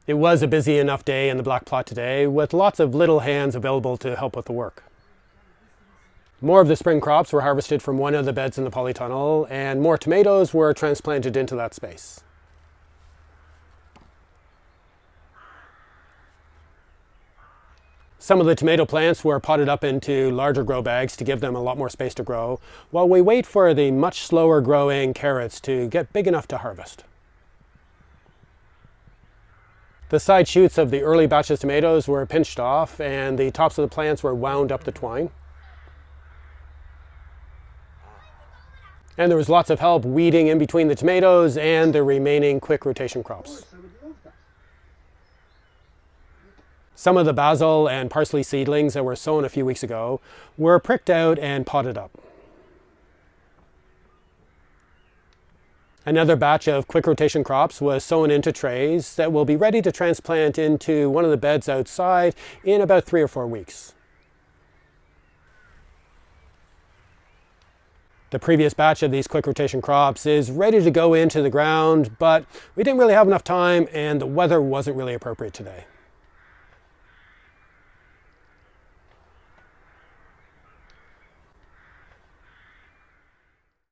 It was a busy enough day in the black plot today, with lots of little hands available to help with the work. More of the spring crops were harvested from one of the beds in the polytunnel, and more tomatoes were transplanted into that space. Some of the tomato plants were potted up into larger grow bags to give them a lot more space to grow, while we wait for the much slower growing carrots to get big enough to harvest. The side shoots of the early batch of tomatoes were pinched off, and the tops of the plants were wound up the twine. And there was lots of help weeding in between the tomatoes and the remaining quick rotation crops. Some of the basil and parsley seedlings that were sown a few weeks ago were pricked out and potted up. Another batch of quick rotation crops was sown into trays that will be ready to transplant into one of the beds outside in about 3 or 4 weeks. The previous batch of these quick rotation crops is ready to go into the ground, but we didn't really have enough time and the weather wasn't really appropriate today.